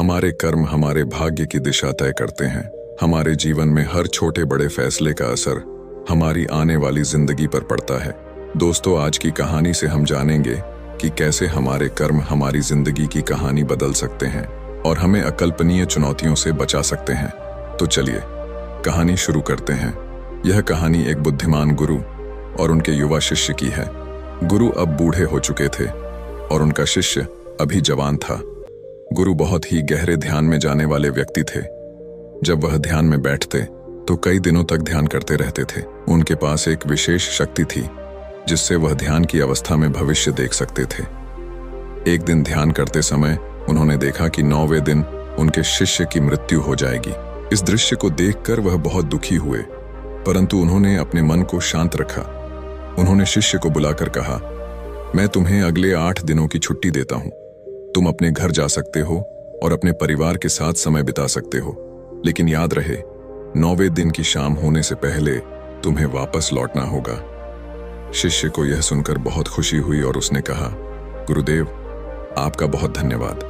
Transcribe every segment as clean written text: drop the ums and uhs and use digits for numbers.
हमारे कर्म हमारे भाग्य की दिशा तय करते हैं। हमारे जीवन में हर छोटे बड़े फैसले का असर हमारी आने वाली जिंदगी पर पड़ता है। दोस्तों, आज की कहानी से हम जानेंगे कि कैसे हमारे कर्म हमारी जिंदगी की कहानी बदल सकते हैं और हमें अकल्पनीय चुनौतियों से बचा सकते हैं। तो चलिए कहानी शुरू करते हैं। यह कहानी एक बुद्धिमान गुरु और उनके युवा शिष्य की है। गुरु अब बूढ़े हो चुके थे और उनका शिष्य अभी जवान था। गुरु बहुत ही गहरे ध्यान में जाने वाले व्यक्ति थे। जब वह ध्यान में बैठते तो कई दिनों तक ध्यान करते रहते थे। उनके पास एक विशेष शक्ति थी जिससे वह ध्यान की अवस्था में भविष्य देख सकते थे। एक दिन ध्यान करते समय उन्होंने देखा कि 9वें दिन उनके शिष्य की मृत्यु हो जाएगी। इस दृश्य को देखकर वह बहुत दुखी हुए, परंतु उन्होंने अपने मन को शांत रखा। उन्होंने शिष्य को बुलाकर कहा, मैं तुम्हें अगले 8 दिनों की छुट्टी देता हूं। तुम अपने घर जा सकते हो और अपने परिवार के साथ समय बिता सकते हो, लेकिन याद रहे 9वें दिन की शाम होने से पहले तुम्हें वापस लौटना होगा। शिष्य को यह सुनकर बहुत खुशी हुई और उसने कहा, गुरुदेव, आपका बहुत धन्यवाद।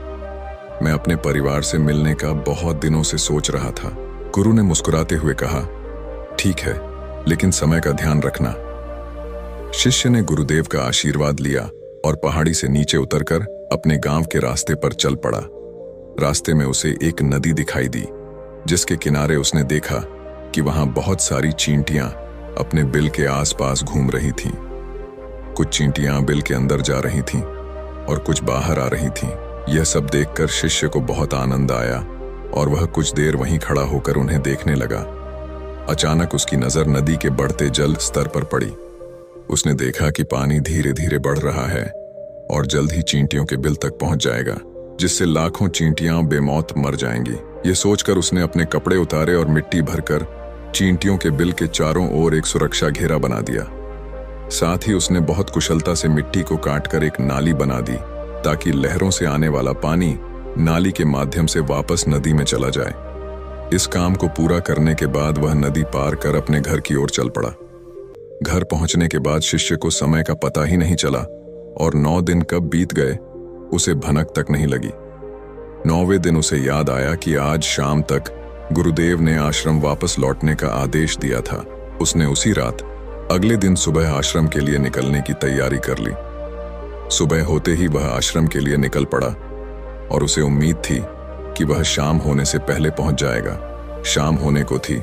मैं अपने परिवार से मिलने का बहुत दिनों से सोच रहा था। गुरु ने मुस्कुराते हुए कहा, ठीक है, लेकिन समय का ध्यान रखना। शिष्य ने गुरुदेव का आशीर्वाद लिया और पहाड़ी से नीचे उतरकर अपने गांव के रास्ते पर चल पड़ा। रास्ते में उसे एक नदी दिखाई दी, जिसके किनारे उसने देखा कि वहां बहुत सारी चींटियां अपने बिल के आसपास घूम रही थीं। कुछ चींटियां बिल के अंदर जा रही थीं और कुछ बाहर आ रही थीं। यह सब देखकर शिष्य को बहुत आनंद आया और वह कुछ देर वहीं खड़ा होकर उन्हें देखने लगा। अचानक उसकी नजर नदी के बढ़ते जल स्तर पर पड़ी। उसने देखा कि पानी धीरे धीरे बढ़ रहा है और जल्द ही चींटियों के बिल तक पहुंच जाएगा, जिससे लाखों चींटियां बेमौत मर जाएंगी। ये सोचकर उसने अपने कपड़े उतारे और मिट्टी भरकर चींटियों के बिल के चारों ओर एक सुरक्षा घेरा बना दिया। साथ ही उसने बहुत कुशलता से मिट्टी को काटकर एक नाली बना दी, ताकि लहरों से आने वाला पानी नाली के माध्यम से वापस नदी में चला जाए। इस काम को पूरा करने के बाद वह नदी पार कर अपने घर की ओर चल पड़ा। घर पहुंचने के बाद शिष्य को समय का पता ही नहीं चला और 9 दिन कब बीत गए उसे भनक तक नहीं लगी। 9वें दिन उसे याद आया कि आज शाम तक गुरुदेव ने आश्रम वापस लौटने का आदेश दिया था। उसने उसी रात अगले दिन सुबह आश्रम के लिए निकलने की तैयारी कर ली। सुबह होते ही वह आश्रम के लिए निकल पड़ा और उसे उम्मीद थी कि वह शाम होने से पहले पहुंच जाएगा। शाम होने को थी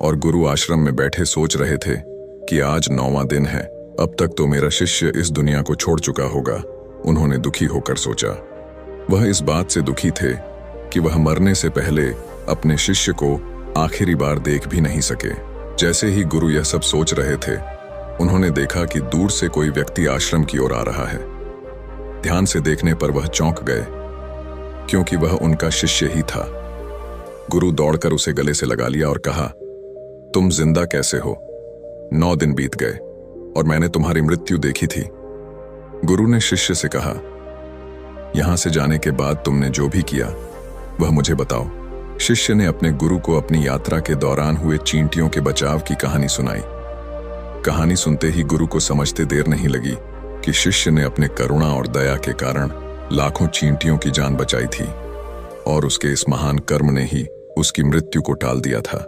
और गुरु आश्रम में बैठे सोच रहे थे कि आज 9वां दिन है। अब तक तो मेरा शिष्य इस दुनिया को छोड़ चुका होगा, उन्होंने दुखी होकर सोचा। वह इस बात से दुखी थे कि वह मरने से पहले अपने शिष्य को आखिरी बार देख भी नहीं सके। जैसे ही गुरु यह सब सोच रहे थे, उन्होंने देखा कि दूर से कोई व्यक्ति आश्रम की ओर आ रहा है। ध्यान से देखने पर वह चौंक गए, क्योंकि वह उनका शिष्य ही था। गुरु दौड़कर उसे गले से लगा लिया और कहा, तुम जिंदा कैसे हो? 9 दिन बीत गए और मैंने तुम्हारी मृत्यु देखी थी। गुरु ने शिष्य से कहा, यहां से जाने के बाद तुमने जो भी किया वह मुझे बताओ। शिष्य ने अपने गुरु को अपनी यात्रा के दौरान हुए चींटियों के बचाव की कहानी सुनाई। कहानी सुनते ही गुरु को समझते देर नहीं लगी कि शिष्य ने अपने करुणा और दया के कारण लाखों चींटियों की जान बचाई थी और उसके इस महान कर्म ने ही उसकी मृत्यु को टाल दिया था।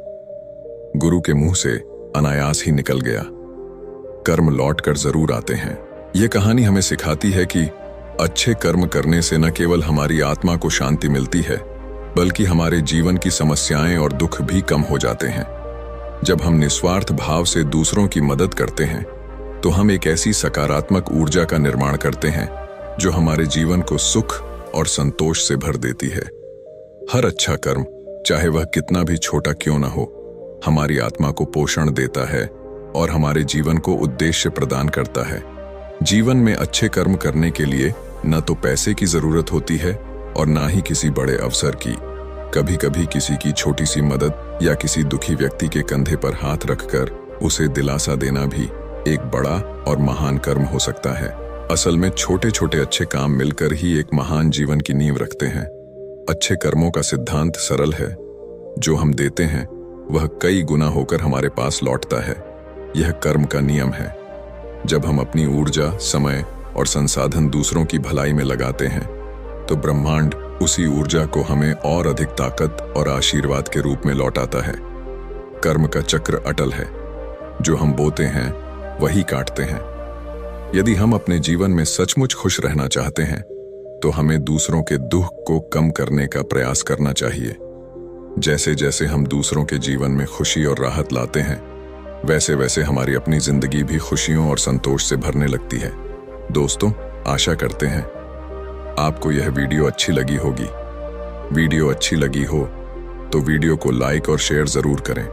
गुरु के मुंह से अनायास ही निकल गया, कर्म लौट कर जरूर आते हैं। यह कहानी हमें सिखाती है कि अच्छे कर्म करने से न केवल हमारी आत्मा को शांति मिलती है, बल्कि हमारे जीवन की समस्याएं और दुख भी कम हो जाते हैं। जब हम निस्वार्थ भाव से दूसरों की मदद करते हैं, तो हम एक ऐसी सकारात्मक ऊर्जा का निर्माण करते हैं जो हमारे जीवन को सुख और संतोष से भर देती है। हर अच्छा कर्म, चाहे वह कितना भी छोटा क्यों न हो, हमारी आत्मा को पोषण देता है और हमारे जीवन को उद्देश्य प्रदान करता है। जीवन में अच्छे कर्म करने के लिए न तो पैसे की जरूरत होती है और ना ही किसी बड़े अवसर की। कभी कभी किसी की छोटी सी मदद या किसी दुखी व्यक्ति के कंधे पर हाथ रखकर उसे दिलासा देना भी एक बड़ा और महान कर्म हो सकता है। असल में छोटे छोटे अच्छे काम मिलकर ही एक महान जीवन की नींव रखते हैं। अच्छे कर्मों का सिद्धांत सरल है, जो हम देते हैं वह कई गुना होकर हमारे पास लौटता है। यह कर्म का नियम है। जब हम अपनी ऊर्जा, समय और संसाधन दूसरों की भलाई में लगाते हैं, तो ब्रह्मांड उसी ऊर्जा को हमें और अधिक ताकत और आशीर्वाद के रूप में लौटाता है। कर्म का चक्र अटल है, जो हम बोते हैं वही काटते हैं। यदि हम अपने जीवन में सचमुच खुश रहना चाहते हैं तो हमें दूसरों के दुख को कम करने का प्रयास करना चाहिए। जैसे जैसे हम दूसरों के जीवन में खुशी और राहत लाते हैं, वैसे वैसे हमारी अपनी जिंदगी भी खुशियों और संतोष से भरने लगती है। दोस्तों, आशा करते हैं आपको यह वीडियो अच्छी लगी होगी। वीडियो अच्छी लगी हो तो वीडियो को लाइक और शेयर जरूर करें।